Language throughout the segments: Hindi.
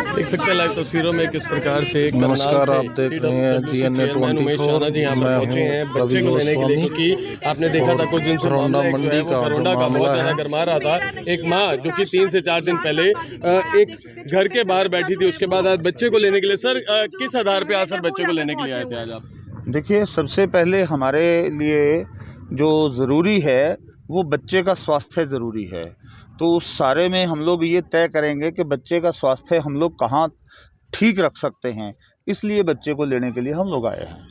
देख सकते हैं लाइव तस्वीरों में किस प्रकार से नमस्कार, आप देख रहे हैं GNA 24। जी यहाँ पर पहुंचे हैं बच्चे को लेने के लिए, क्योंकि आपने देखा था कुछ दिन से करोंडा मंडी का कोरोना का बहुत ज्यादा गरमा रहा था। एक माँ जो कि 3 से 4 दिन पहले एक घर के बाहर बैठी थी, उसके बाद आज बच्चे को लेने के लिए सर किस आधार पे आज सर बच्चे को लेने के लिए आए थे आज आप? देखिए, सबसे पहले हमारे लिए जो ज़रूरी है वो बच्चे का स्वास्थ्य ज़रूरी है। तो उस सारे में हम लोग ये तय करेंगे कि बच्चे का स्वास्थ्य हम लोग कहाँ ठीक रख सकते हैं, इसलिए बच्चे को लेने के लिए हम लोग आए हैं।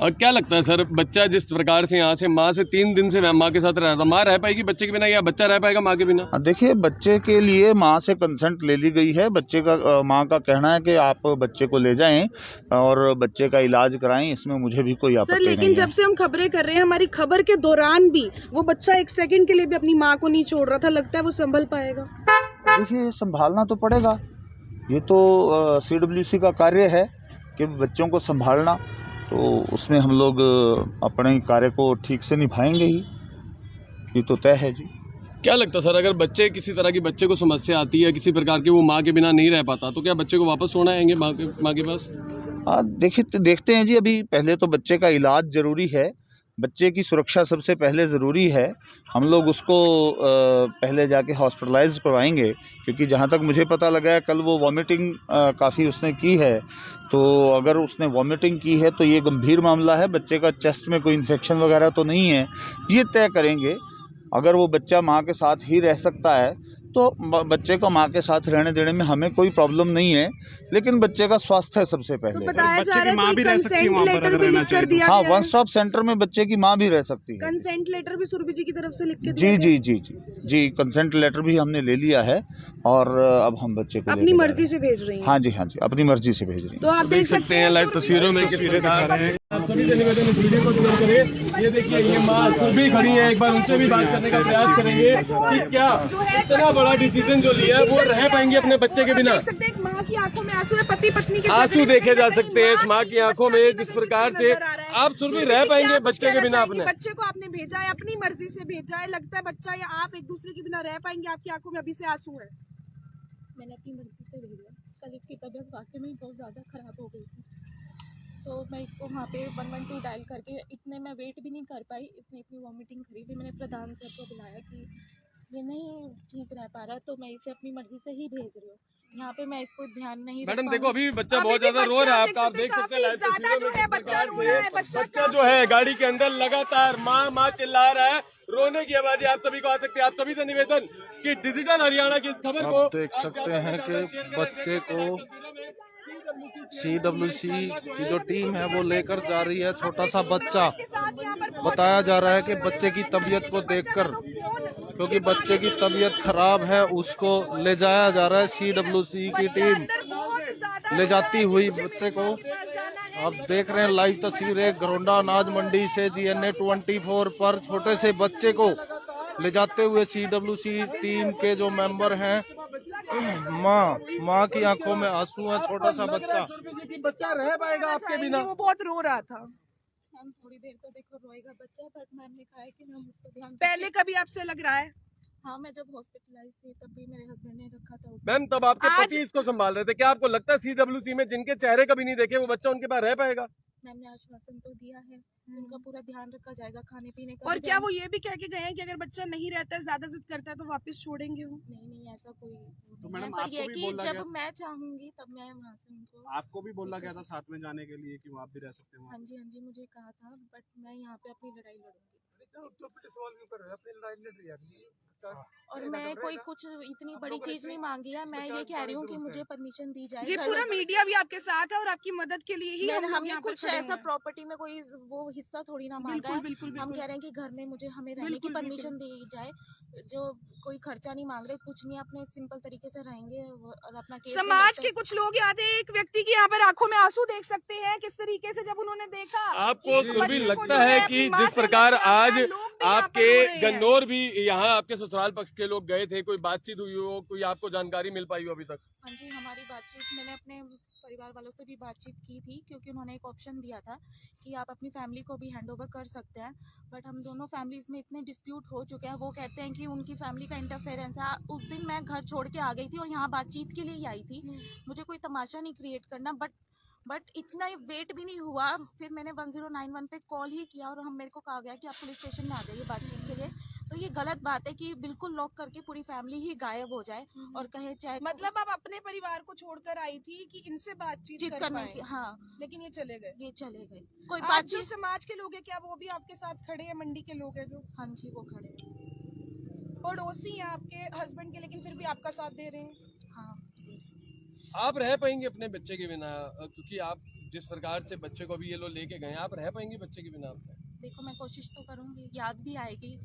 और क्या लगता है सर, बच्चा जिस प्रकार से यहाँ से माँ से 3 दिन से माँ के साथ रह रहा था, माँ रह पाएगी बच्चे के बिना या बच्चा रह पाएगा माँ के बिना? देखिए, बच्चे के लिए माँ से कंसेंट ले ली गई है। बच्चे का माँ का कहना है कि आप बच्चे को ले जाएं और बच्चे का इलाज कराएं, इसमें मुझे भी कोई आपत्ति नहीं है। लेकिन जब से हम खबरें कर रहे हैं, हमारी खबर के दौरान भी वो बच्चा 1 सेकंड के लिए भी अपनी माँ को नहीं छोड़ रहा था। लगता है वो संभल पाएगा? देखिए, संभालना तो पड़ेगा, ये तो CWC का कार्य है कि बच्चों को संभालना, तो उसमें हम लोग अपने कार्य को ठीक से निभाएंगे ही, ये तो तय है जी। क्या लगता है सर, अगर बच्चे किसी तरह की बच्चे को समस्या आती है किसी प्रकार की, वो माँ के बिना नहीं रह पाता, तो क्या बच्चे को वापस छोड़ना आएंगे माँ के पास? देखते हैं जी। अभी पहले तो बच्चे का इलाज ज़रूरी है, बच्चे की सुरक्षा सबसे पहले ज़रूरी है। हम लोग उसको पहले जाके हॉस्पिटलाइज करवाएंगे, क्योंकि जहाँ तक मुझे पता लगा है कल वो वॉमिटिंग काफ़ी उसने की है। तो अगर उसने वॉमिटिंग की है तो ये गंभीर मामला है। बच्चे का चेस्ट में कोई इन्फेक्शन वगैरह तो नहीं है, ये तय करेंगे। अगर वो बच्चा माँ के साथ ही रह सकता है तो बच्चे को माँ के साथ रहने देने में हमें कोई प्रॉब्लम नहीं है, लेकिन बच्चे का स्वास्थ्य है सबसे पहले। तो बताया जा रहा है कि कंसेंट लेटर भी लिख कर दिया हाँ, गया है। वन स्टॉप सेंटर में बच्चे की माँ भी रह सकती है। कंसेंट लेटर भी सुरभि जी की तरफ से लिख के दिया जी, कंसेंट लेटर भी हमने ले लिया है और अब हम बच्चे को अपनी मर्जी से भेज रही हैं। हाँ जी, अपनी मर्जी से भेज रही हैं। तो आप देख सकते हैं लाइव तस्वीरों में किस प्रकार है। आप सभी से निवेदन है, वीडियो को शेयर करें। ये देखिए, ये माँ सुरभि खड़ी है, एक बार उनसे भी बात करने का प्रयास करेंगे कि क्या इतना बड़ा डिसीजन जो लिया है वो रह पाएंगे अपने बच्चे के बिना। माँ की आंखों में आंसू है, पति पत्नी के आंसू देखे जा सकते हैं इस माँ की आंखों में, जिस प्रकार से आप सुरभि रह पाएंगे बच्चे के बिना अपने? बच्चे को आपने भेजा है, अपनी मर्जी से भेजा है, लगता है बच्चा या आप एक दूसरे के बिना रह पाएंगे? आपकी आंखों में अभी से आंसू है। मैंने अपनी मर्जी से भेजा। कल इसकी तबीयत वाकई में बहुत ज़्यादा ख़राब हो गई थी, तो मैं इसको वहाँ पे 112 डायल करके इतने मैं वेट भी नहीं कर पाई, इसने इतनी वॉमिटिंग करी थी। मैंने प्रधान सर को बुलाया कि ये नहीं ठीक रह पा रहा, तो मैं इसे अपनी मर्जी से ही भेज रही हूँ। यहाँ पे मैं इसको ध्यान नहीं। मैडम देखो, अभी भी बच्चा बहुत ज्यादा रो रहा है, आप देख सकते हैं लाइव तस्वीरों में। बच्चा जो है गाड़ी के अंदर लगातार माँ चिल्ला रहा है, रोने की आवाज़ आप सभी को आ सकती है। आप सभी से निवेदन कि डिजिटल हरियाणा की इस खबर को देख सकते हैं कि बच्चे को CWC की जो टीम है वो लेकर जा रही है। छोटा सा बच्चा, बताया जा रहा है कि बच्चे की तबीयत को देखकर, क्योंकि बच्चे की तबीयत खराब है, उसको ले जाया जा रहा है। CWC की टीम ले जाती हुई बच्चे को। आप देख रहे हैं लाइव तस्वीरें करोंडा अनाज मंडी से GNA 24 पर छोटे से बच्चे को ले जाते हुए CWC टीम के जो मेंबर हैं। माँ की आंखों में आंसू है, छोटा सा बच्चा रह पाएगा आपके बिना? वो बहुत रो रहा था। हम थोड़ी देर तो देखो रोएगा बच्चा, बट मैम ने कहा है कि हम उसको ध्यान। पहले कभी आपसे लग रहा है? हाँ, मैं जब हॉस्पिटलाइज थी तब भी मेरे हस्बैंड ने रखा था उसको। मैम, तब आपके पति इसको संभाल रहे थे, क्या आपको लगता है CWC में जिनके चेहरे कभी नहीं देखे वो बच्चा उनके पास रह पाएगा? मैम ने आश्वासन तो दिया है, उनका पूरा ध्यान रखा जाएगा, खाने पीने का। और क्या वो ये भी कह के गए हैं कि अगर बच्चा नहीं रहता है, ज्यादा जिद करता है तो वापस छोड़ेंगे वो? नहीं, ऐसा कोई तो मैडम, पर ये कि जब गया, मैं चाहूंगी तब मैं वहाँ से उनको। आपको भी बोला गया था साथ में जाने के लिए कि आप भी रह सकते हैं? हाँ जी, मुझे कहा था, बट मैं यहाँ पे अपनी लड़ाई लड़ूंगी। और मैं कोई कुछ इतनी बड़ी चीज नहीं मांगी है, मैं ये कह रही हूँ कि मुझे परमिशन दी जाए। जी, पूरा मीडिया भी आपके साथ है और आपकी मदद के लिए ही हमने कुछ ऐसा प्रॉपर्टी में कोई वो हिस्सा थोड़ी ना मांगा है। हम कह रहे हैं कि घर में हमें रहने की परमिशन दी जाए, जो कोई खर्चा नहीं मांग रहे, कुछ नहीं, अपने सिंपल तरीके से रहेंगे और अपना केस। समाज के कुछ लोग यहाँ पे एक व्यक्ति की यहाँ पर आंखों में आंसू देख सकते हैं किस तरीके से जब उन्होंने देखा। आपको भी लगता है कि जिस प्रकार आज आपके गन्नौर भी यहाँ आपके ससुराल पक्ष के लोग गए थे, कोई बातचीत हुई हो, कोई आपको जानकारी मिल पाई हो अभी तक? हाँ जी, हमारी बातचीत, मैंने अपने परिवार वालों से भी बातचीत की थी, क्योंकि उन्होंने एक ऑप्शन दिया था कि आप अपनी फैमिली को भी हैंड ओवर कर सकते हैं, बट हम दोनों फैमिलीज में इतने डिस्प्यूट हो चुके हैं, वो कहते हैं कि उनकी फैमिली का इंटरफेरेंस है। उस दिन मैं घर छोड़ के आ गई थी और यहाँ बातचीत के लिए ही आई थी, मुझे कोई तमाशा नहीं क्रिएट करना, बट इतना वेट भी नहीं हुआ। फिर मैंने 1091 पे कॉल ही किया और हम मेरे को कहा गया कि आप पुलिस स्टेशन में आ जाइए बातचीत के लिए। तो ये गलत बात है कि बिल्कुल लॉक करके पूरी फैमिली ही गायब हो जाए और कहे चाहे मतलब आप अपने परिवार को छोड़कर आई थी कि इनसे बातचीत कर करने पाएं? की। हाँ, लेकिन ये चले गए। कोई आज जो बातचीत। समाज के लोग हैं, क्या वो भी आपके साथ खड़े हैं? मंडी के लोग हैं जो हाँ जी, वो खड़े हैं। पड़ोसी हैं आपके हस्बैंड के, लेकिन फिर भी आपका साथ दे रहे हैं। हाँ, आप रह पाएंगे अपने बच्चे के बिना, क्योंकि आप जिस प्रकार से बच्चे को भी ये लोग लेके गए, आप रह पाएंगे बच्चे के बिना आपने? देखो मैं कोशिश तो करूंगी, याद भी आएगी,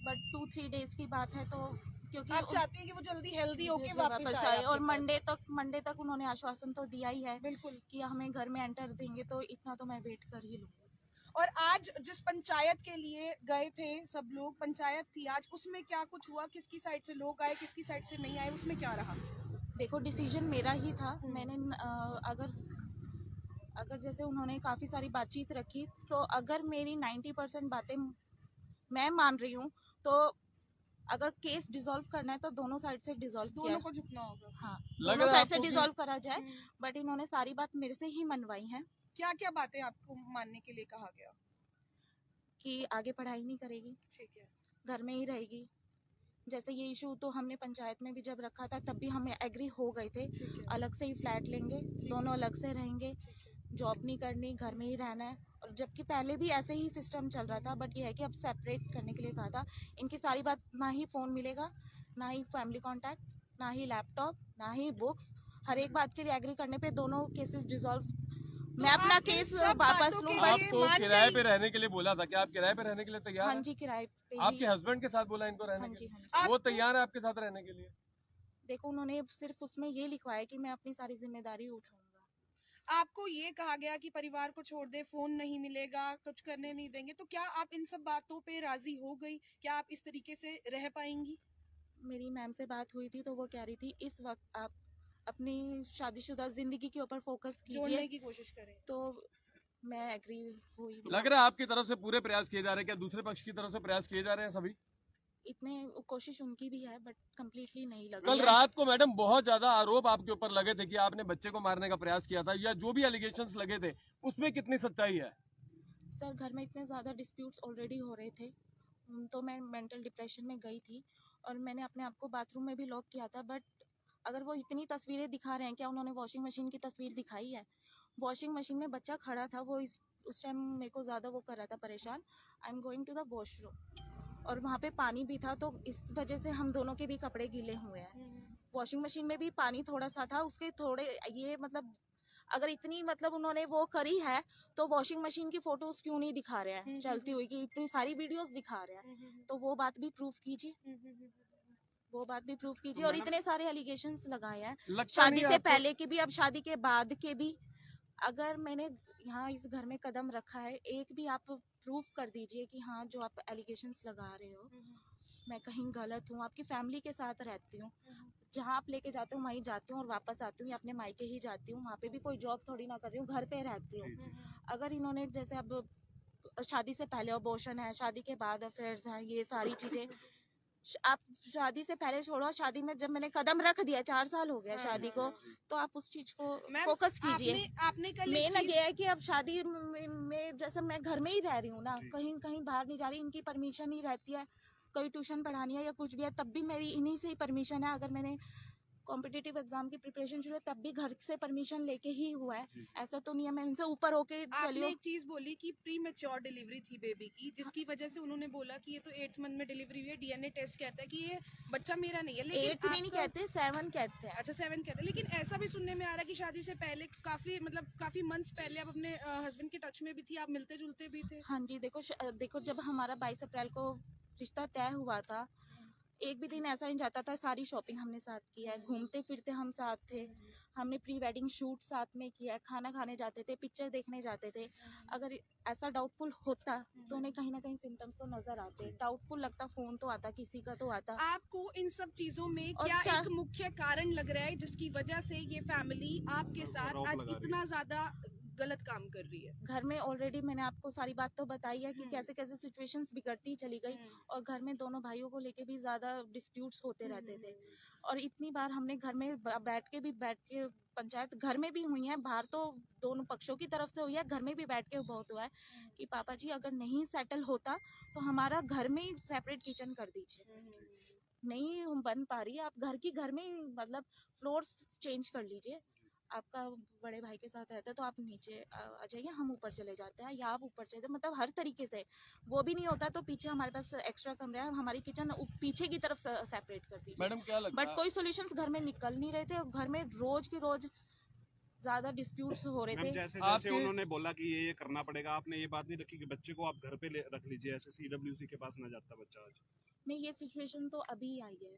बट 2-3 डेज की बात है, तो क्योंकि आप चाहते हैं कि वो जल्दी हेल्दी होके जी, वापस आए और आपके पास। मंडे तक उन्होंने आश्वासन तो दिया ही है बिल्कुल। कि हमें घर में एंटर देंगे, तो इतना तो मैं वेट कर ही लूंगी। और आज जिस पंचायत के लिए गए थे सब लोग, पंचायत थी आज, उसमें क्या कुछ हुआ? किसकी साइड से लोग आए, किसकी साइड से नहीं आए, उसमें क्या रहा? देखो डिसीजन मेरा ही था। मैंने अगर जैसे उन्होंने काफ़ी सारी बातचीत रखी, तो अगर मेरी 90% बातें मैं मान रही हूँ, तो अगर केस डिसॉल्व करना है तो दोनों साइड से डिसॉल्व दोनों को झुकना होगा। हाँ, लग दोनों रहा है साइड से आपको कि- डिसॉल्व करा जाए, बट इन्होंने सारी बात मेरे से ही मनवाई है क्या क्या बातें आपको मानने के लिए कहा गया? कि आगे पढ़ाई नहीं करेगी, ठीक है। घर में ही रहेगी। जैसे ये इशू तो हमने पंचायत में भी जब रखा था, तब भी हम एग्री हो गए थे, ठीक है। अलग से ही फ्लैट लेंगे, दोनों अलग से रहेंगे, ठीक है। जॉब नहीं करनी, घर में ही रहना है। और जबकि पहले भी ऐसे ही सिस्टम चल रहा था, बट ये है कि अब सेपरेट करने के लिए कहा था। इनकी सारी बात, ना ही फ़ोन मिलेगा, ना ही फैमिली कॉन्टैक्ट, ना ही लैपटॉप, ना ही बुक्स, हर एक बात के लिए एग्री करने पे दोनों केसेस डिसॉल्व। मैं अपना आप इन केस सब वापस बातों लूँ, के बट लिए आपको मान किराए गई? पे रहने के लिए बोला था, क्या आप किराए पे रहने के लिए तैयार हाँ हैं? जी, किराए पे आपके ही। हस्बैंड के साथ बोला इनको रहने हाँ के जी, लिए? हाँ जी। वो तैयार है आपके साथ रहने के लिए? देखो उन्होंने सिर्फ उसमें ये लिखवाया कि मैं अपनी सारी जिम्मेदारी उठाऊंगा। आपको ये कहा गया कि परिवार को छोड़ दे, फोन नहीं मिलेगा, कुछ करने नहीं देंगे, तो क्या आप इन सब बातों पे राजी हो गई? क्या आप इस तरीके से रह पाएंगी? मेरी मैम से बात हुई थी, तो वो कह रही थी इस वक्त आप अपनी शादीशुदा जिंदगी के ऊपर फोकस जोड़ने कीजिए, की कोशिश करें। तो मैं एग्री हुई। लग रहा है आपकी तरफ से पूरे प्रयास किए जा रहे हैं, क्या दूसरे पक्ष की तरफ से प्रयास किए जा रहे हैं सभी? इतने कोशिश उनकी भी है, बट कम्प्लीटली नहीं लग कल रही है। रात को मैडम बहुत ज्यादा आरोप आपके ऊपर लगे थे कि आपने बच्चे को मारने का प्रयास किया था, या जो भी एलिगेशंस लगे थे, उसमें कितनी सच्चाई है? सर घर में इतने ज़्यादा डिस्प्यूट्स ऑलरेडी हो रहे थे, तो मैं मेंटल डिप्रेशन में गई थी और मैंने अपने आप को बाथरूम में भी लॉक किया था। बट अगर वो इतनी तस्वीरें दिखा रहे हैं, क्या उन्होंने वॉशिंग मशीन की तस्वीर दिखाई है? वॉशिंग मशीन में बच्चा खड़ा था, वो उस टाइम मेरे को ज़्यादा वो कर रहा था परेशान। I am going to the washroom, और वहाँ पे पानी भी था, तो इस वजह से हम दोनों के भी कपड़े गीले हुए हैं। वॉशिंग मशीन में भी पानी थोड़ा सा था, उसके थोड़े ये मतलब अगर इतनी मतलब उन्होंने वो करी है, तो वॉशिंग मशीन की फोटोज क्यों नहीं दिखा रहे हैं चलती हुई, कि इतनी सारी वीडियोस दिखा रहे हैं, तो वो बात भी प्रूफ कीजिए, वो बात भी प्रूफ कीजिए। और इतने सारे एलिगेशंस लगाए हैं, लगता शादी नहीं से आपको- पहले के भी, अब शादी के बाद के भी। अगर मैंने यहाँ इस घर में कदम रखा है, एक भी आप प्रूफ कर दीजिए कि हाँ जो आप एलिगेशंस लगा रहे हो मैं कहीं गलत हूँ। आपकी फैमिली के साथ रहती हूँ, जहाँ आप लेके जाते हो वहीं जाती हूँ और वापस आती हूँ, या अपने मायके ही जाती हूँ, वहाँ पे भी कोई जॉब थोड़ी ना कर रही हूँ, घर पे रहती हूँ। अगर इन्होंने जैसे अब शादी से पहले अबॉर्शन है, शादी के बाद अफेयर्स हैं, ये सारी चीजें आप शादी से पहले छोड़ो, शादी में जब मैंने कदम रख दिया, 4 साल हो गया शादी को, तो आप उस चीज को मैम, फोकस कीजिए। आपने कल एक मेन चीज- ये है कि अब शादी में जैसे मैं घर में ही रह रही हूँ ना, कहीं कहीं बाहर नहीं जा रही, इनकी परमिशन ही रहती है, कोई ट्यूशन पढ़ानी है या कुछ भी है, तब भी मेरी इन्हीं से ही परमिशन है। अगर मैंने कॉम्पिटिटिव एग्जाम की प्रिपरेशन शुरू है, तब भी घर से परमिशन लेके ही हुआ है, ऐसा तो नहीं है मैं इनसे ऊपर होके आपने चलियो। एक चीज बोली कि प्री मैच्योर डिलीवरी थी बेबी की, जिसकी वजह से उन्होंने बोला कि ये तो 8th मंथ में डिलीवरी हुई है, डीएनए टेस्ट कहता है कि ये बच्चा मेरा नहीं है। लेकिन 8 नहीं कहते, 7 कहते हैं। अच्छा 7 कहते हैं, लेकिन ऐसा भी सुनने में आ रहा है कि शादी से पहले काफी मंथ्स पहले आप अपने हस्बैंड के टच में भी थी, आप मिलते जुलते भी थे। हाँ जी, देखो जब हमारा 22 अप्रैल को रिश्ता तय हुआ था, एक भी दिन ऐसा नहीं जाता था, सारी शॉपिंग हमने साथ की है, घूमते फिरते हम साथ थे, हमने प्री वेडिंग शूट साथ में किया, खाना खाने जाते थे, पिक्चर देखने जाते थे। अगर ऐसा डाउटफुल होता तो उन्हें कहीं ना कहीं सिम्टम्स तो नजर आते, डाउटफुल लगता फोन तो आता, किसी का तो आता। आपको इन सब चीजों में और क्या चा- एक मुख्य कारण लग रहा है जिसकी वजह से ये फैमिली आपके साथ आज इतना ज्यादा गलत काम कर रही है? घर में ऑलरेडी मैंने आपको सारी बात तो बताई है कि कैसे कैसे सिचुएशंस बिगड़ती चली गई, और घर में दोनों भाइयों को लेके भी ज्यादा डिस्प्यूट्स होते रहते थे। और इतनी बार हमने घर में बैठ के पंचायत घर में भी हुई है, बाहर तो दोनों पक्षों की तरफ से हुई है, घर में भी बैठ के बहुत हुआ है कि पापा जी अगर नहीं सेटल होता तो हमारा घर में ही सेपरेट किचन कर दीजिए, नहीं बन पा रही है, आप घर में ही मतलब फ्लोर्स चेंज कर लीजिए, आपका बड़े भाई के साथ रहता है तो आप नीचे आ जाइए, हम ऊपर चले जाते हैं, या आप ऊपर चले, मतलब हर तरीके से। वो भी नहीं होता तो पीछे हमारे पास एक्स्ट्रा कमरे हैं, हमारी किचन पीछे की तरफ सेपरेट कर दीजिए। मैडम क्या लगता बट है कोई सॉल्यूशंस घर में निकल नहीं रहे थे, और घर में रोज की रोज ज्यादा डिस्प्यूट्स हो रहे थे। जैसे जैसे आपके- उन्होंने बोला कि ये करना पड़ेगा, आपने ये बात नहीं रखी कि बच्चे को आप घर पे रख लीजिए, ऐसे CWC के पास ना जाता बच्चा आज? नहीं, ये सिचुएशन तो अभी आई है,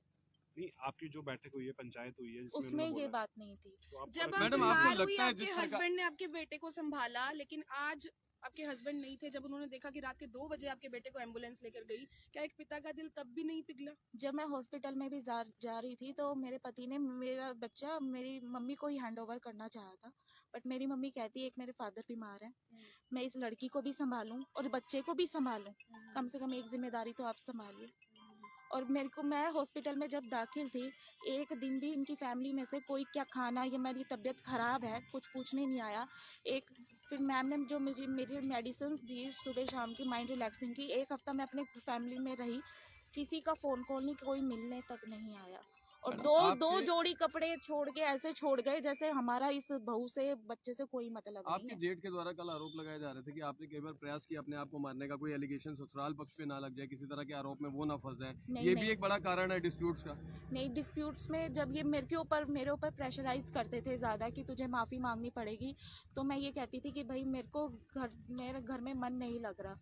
नहीं, आपकी जो बैठक हुई है, पंचायत हुई है, जिसमें उसमें उन्होंने ये बोला, बात नहीं थी। तो आपको जब लगता है मैडम, कि- आपको बीमार हुई लगता है आपके जिस प्रकार- हस्बैंड ने आपके बेटे को संभाला, लेकिन आज आपके हस्बैंड नहीं थे, जब उन्होंने देखा कि रात के 2 बजे आपके बेटे को एम्बुलेंस लेकर गई, क्या एक पिता का दिल तब भी नहीं पिघला? जब मैं हॉस्पिटल में भी जा रही थी तो मेरे पति ने मेरा बच्चा मेरी मम्मी को ही हैंड ओवर करना चाहा था, बट मेरी मम्मी कहती है एक मेरे फादर बीमार है, मैं इस लड़की को भी संभालूं और बच्चे को भी संभालूं, कम से कम एक जिम्मेदारी तो आप संभालिए। और मैं हॉस्पिटल में जब दाखिल थी, एक दिन भी इनकी फैमिली में से कोई क्या खाना या मेरी तबीयत खराब है कुछ पूछने नहीं आया। फिर मैम ने जो मेरी मेडिसिन दी सुबह शाम की माइंड रिलैक्सिंग की, एक हफ्ता मैं अपने फैमिली में रही, किसी का फोन कॉल नहीं, कोई मिलने तक नहीं आया। और मैडम, दो आपके- जोड़ी कपड़े छोड़ के ऐसे छोड़ गए जैसे हमारा इस बहू से बच्चे से कोई मतलब नहीं आपके है। जेठ के द्वारा कल आरोप लगाए जा रहे थे कि आपने कई बार प्रयास किया अपने आप को मारने का, कोई एलिगेशन ससुराल पक्ष पे ना लग जाए, किसी तरह के आरोप में वो ना फंस जाए, नहीं, ये भी नहीं। एक बड़ा कारण है डिस्प्यूट्स का। नहीं, डिस्प्यूट्स में जब ये मेरे ऊपर प्रेशराइज करते थे ज़्यादा कि तुझे माफ़ी मांगनी पड़ेगी, तो मैं ये कहती थी कि भाई मेरे घर में मन नहीं लग रहा।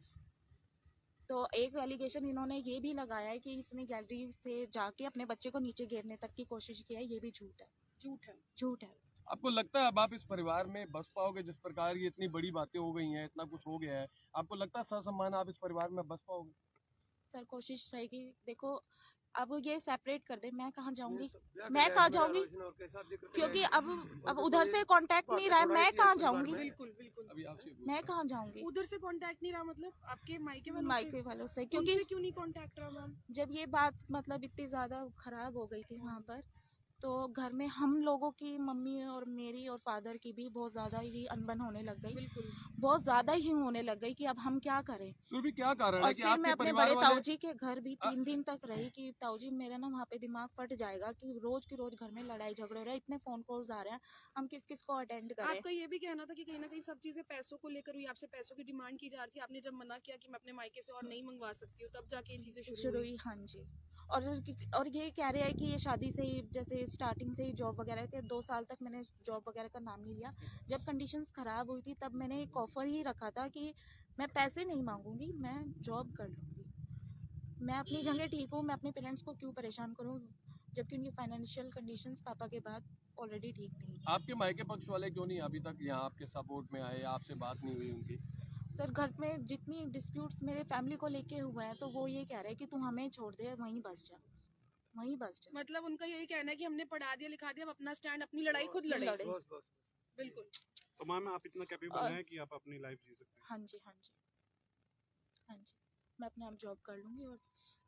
तो एक एलिगेशन इन्होंने ये भी लगाया है कि इसने गैलरी से जाके अपने बच्चे को नीचे गिरने तक की कोशिश की है, ये भी झूठ है। झूठ है। आपको लगता है अब आप इस परिवार में बस पाओगे? जिस प्रकार की इतनी बड़ी बातें हो गई हैं, इतना कुछ हो गया है, आपको लगता है ससम्मान आप इस परिवार में बस पाओगे? सर कोशिश रहेगी, देखो अब ये सेपरेट कर दे, मैं कहाँ जाऊंगी, क्योंकि अब उधर से कांटेक्ट नहीं रहा है, मैं कहाँ जाऊंगी, बिल्कुल अभी आपसे मैं कहाँ जाऊंगी उधर से कांटेक्ट नहीं रहा, मतलब आपके मायके वालों से? मायके वालों से, क्योंकि उनसे क्यों नहीं कांटेक्ट रहा मैम? जब ये बात मतलब इतनी ज्यादा खराब हो गई थी वहाँ पर, तो घर में हम लोगों की, मम्मी और मेरी और फादर की भी बहुत ज्यादा ही अनबन होने लग गई, बिल्कुल बहुत ज्यादा ही होने लग गई कि अब हम क्या करें। सुरभि, क्या कारण और है कि फिर मैं आपके अपने परिवार बड़े वाले ताऊजी के घर भी 3 दिन तक रही कि ताऊजी मेरा ना वहाँ पे दिमाग फट जाएगा कि रोज की रोज घर में लड़ाई झगड़े हो रहे हैं, इतने फोन कॉल्स आ रहे हैं, हम किस किस को अटेंड करें। आपका ये भी कहना था कि कहीं ना कहीं सब चीजें पैसों को लेकर हुई, आपसे पैसों की डिमांड की जा रही थी, आपने जब मना किया कि मैं अपने मायके से और नहीं मंगवा सकती हूँ, तब जाके ये चीजें शुरू हुई। हुई, हाँ जी। और ये कह रहे हैं कि ये शादी से ही जैसे स्टार्टिंग से ही जॉब वगैरह के 2 साल तक मैंने जॉब वगैरह का नाम नहीं लिया, जब कंडीशंस खराब हुई थी तब मैंने एक ऑफर ही रखा था कि मैं पैसे नहीं मांगूंगी, मैं जॉब कर लूंगी, मैं अपनी जगह ठीक हूँ, मैं अपने पेरेंट्स को क्यों परेशान करूँ, जबकि उनकी फाइनेंशियल कंडीशंस पापा के बाद ऑलरेडी ठीक नहीं है। आपके मायके पक्ष वाले क्यों नहीं अभी तक यहाँ आपके सपोर्ट में आए, आपसे बात नहीं हुई उनकी? सर घर में जितनी डिस्प्यूट्स मेरे फैमिली को लेके हुए हैं, तो वो ये कह रहे हैं कि तू हमें छोड़ दे, वहीं बस जा, वहीं बस जा। मतलब उनका यही कहना है कि हमने पढ़ा दिया लिखा दिया, अब अपना स्टैंड, अपनी लड़ाई खुद लड़े। बिल्कुल। तो मैम आप इतना कैपेबल हैं कि आप अपनी लाइफ जी सकते हैं? हाँ जी, हाँ जी, हाँ जी, मैं अपने आप जॉब कर लूंगी। और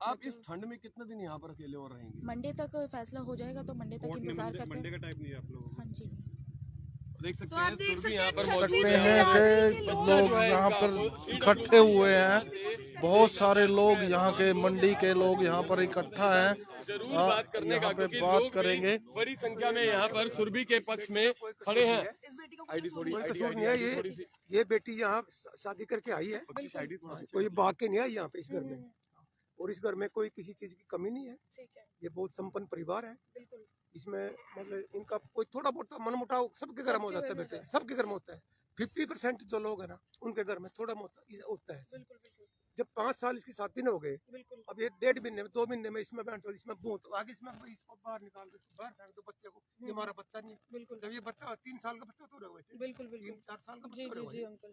आप इस ठंड में कितने दिन यहाँ पर अकेले और रहेंगे? मंडे तक फैसला हो जाएगा, तो मंडे तक कोर्ट ने इंतजार करते मंडे हैं। का टाइम नहीं है आप लोगों को? हाँ जी, देख सकते तो आप हैं देख सुरभि सकते यहाँ हैं पर कि मौजूद सकते है। हैं कि लोग यहाँ पर इकट्ठे हुए हैं, बहुत सारे लोग यहाँ के मंडी के लोग यहाँ पर इकट्ठा हैं, जरूर बात करने का, यहाँ पे क्योंकि बात लोग भी करेंगे। बड़ी संख्या में यहाँ पर सुरभि के पक्ष में खड़े हैं। इस बेटी को आईडी थोड़ी, कोई आईडी कसूर नहीं है, आईडी थोड़ी सी ये बेटी यहाँ शादी करके आई है, आईडी थोड़ा सा कोई भाग के नहीं आई यहाँ पे इस घर में, और इस घर में कोई किसी चीज की कमी नहीं है, ठीक है, ये बहुत संपन्न परिवार है। बिल्कुल। इसमें मतलब इनका कोई थोड़ा बहुत मनमुटाव सबके घर में हो जाता है बेटे, सबके घर में होता है। 50% जो लोग है ना उनके घर में थोड़ा बहुत होता है, बिल्कुल बिल्कुल। जब 5 साल इसकी शादी न हो गए, बिल्कुल अब ये 1.5 महीने में 2 महीने में इसमें बैंड इसमें भूत आगे इसमें भाई इसको बाहर निकाल दो, बाहर फेंक दो बच्चे को, ये हमारा बच्चा नहीं है। बिल्कुल जब ये बच्चा 3 साल का बच्चा तो रहा हुआ बिल्कुल बिल्कुल 3-4 साल का जी बच्चा जी रहा जी हुआ अंकल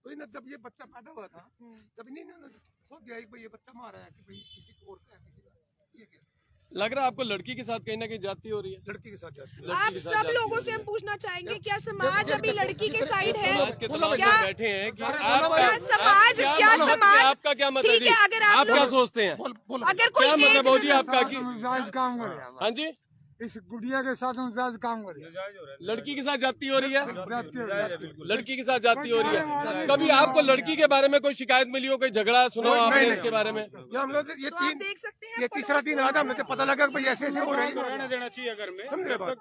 तो इन्हें जब ये बच्चा पैदा हुआ था हम्म। तब इन्हें सोच दिया कि भाई ये बच्चा मारा है कि भाई किसी और का है किसी का, ये क्या लग रहा है आपको लड़की के साथ कहीं ना कहीं जाती हो रही है। लड़की के साथ जाती है। लड़की आप के साथ सब जाती लोगों हो से रही हम है। पूछना चाहेंगे क्या समाज अभी लड़की के साइड है? समाज के तमाम क्या लोग बैठे हैं कि क्या समाज क्या मतलब समाज आपका क्या मतलब ठीक है, अगर आप क्या लोग सोचते हैं? अगर कोई क्या मतलब एक हो जी आपका कि काम कर रहे हैं हाँ जी इस गुड़िया के साथ हम ज्यादा काम कर रहे हैं लड़की के साथ जाती हो रही है। जाती हो जाती हो। लड़की के साथ जाती हो रही है। कभी आपको लड़की के बारे में कोई शिकायत मिली हो, कोई झगड़ा सुना हो आपने इसके बारे में? ये हम लोग ये तो आप तीन देख सकते हैं ये तीसरा दिन आधा हमें तो पता लगा कि भाई ऐसे ऐसे हो रही है। रहने देना चाहिए घर में, समझे बात?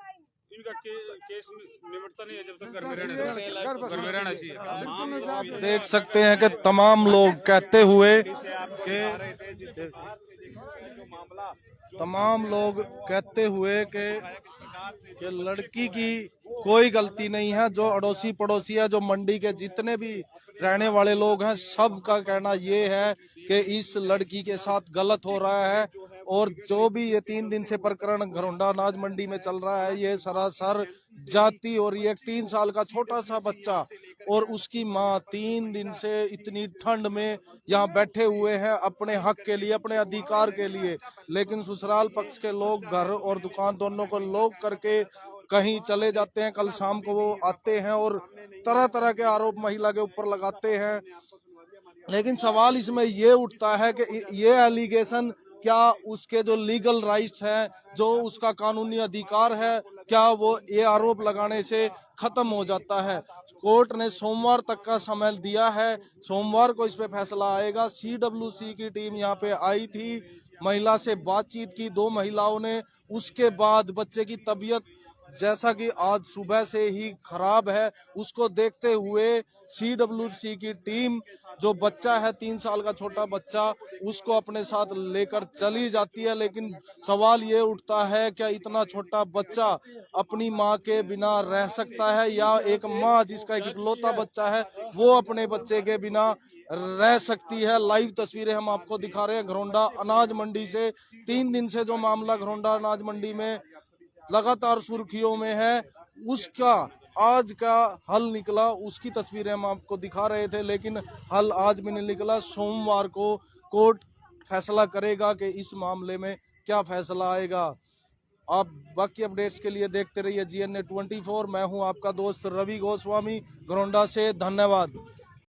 इनका केस निपटता नहीं है जब तक घर में रहने देना, घर में रहना चाहिए। देख सकते हैं कि तमाम लोग कहते हुए कि लड़की की कोई गलती नहीं है। जो अड़ोसी पड़ोसी है, जो मंडी के जितने भी रहने वाले लोग हैं, सबका कहना ये है कि इस लड़की के साथ गलत हो रहा है। और जो भी ये 3 दिन से प्रकरण घरोंडा अनाज मंडी में चल रहा है, ये सरासर जाति और ये 3 साल का छोटा सा बच्चा और उसकी माँ 3 दिन से इतनी ठंड में यहाँ बैठे हुए हैं अपने हक के लिए, अपने अधिकार के लिए। लेकिन ससुराल पक्ष के लोग घर और दुकान दोनों को लॉक करके कहीं चले जाते हैं। कल शाम को वो आते हैं और तरह तरह के आरोप महिला के ऊपर लगाते हैं। लेकिन सवाल इसमें ये उठता है कि ये एलिगेशन क्या उसके जो लीगल राइट्स हैं, जो उसका कानूनी अधिकार है, क्या वो ये आरोप लगाने से खत्म हो जाता है? कोर्ट ने सोमवार तक का समय दिया है, सोमवार को इस पे फैसला आएगा। CWC की टीम यहाँ पे आई थी, महिला से बातचीत की 2 महिलाओं ने। उसके बाद बच्चे की तबीयत जैसा कि आज सुबह से ही खराब है, उसको देखते हुए CWC की टीम जो बच्चा है 3 साल का छोटा बच्चा, उसको अपने साथ लेकर चली जाती है। लेकिन सवाल ये उठता है, क्या इतना छोटा बच्चा अपनी माँ के बिना रह सकता है, या एक माँ जिसका एक इकलौता बच्चा है वो अपने बच्चे के बिना रह सकती है? लाइव तस्वीरें हम आपको दिखा रहे हैं घरोंडा अनाज मंडी से। 3 दिन से जो मामला घरोंडा अनाज मंडी में लगातार सुर्खियों में है, उसका आज का हल निकला, उसकी तस्वीरें हम आपको दिखा रहे थे। लेकिन हल आज भी नहीं निकला। सोमवार को कोर्ट फैसला करेगा कि इस मामले में क्या फैसला आएगा। आप बाकी अपडेट्स के लिए देखते रहिए GNA 24। मैं हूं आपका दोस्त रवि गोस्वामी घरोंडा से। धन्यवाद।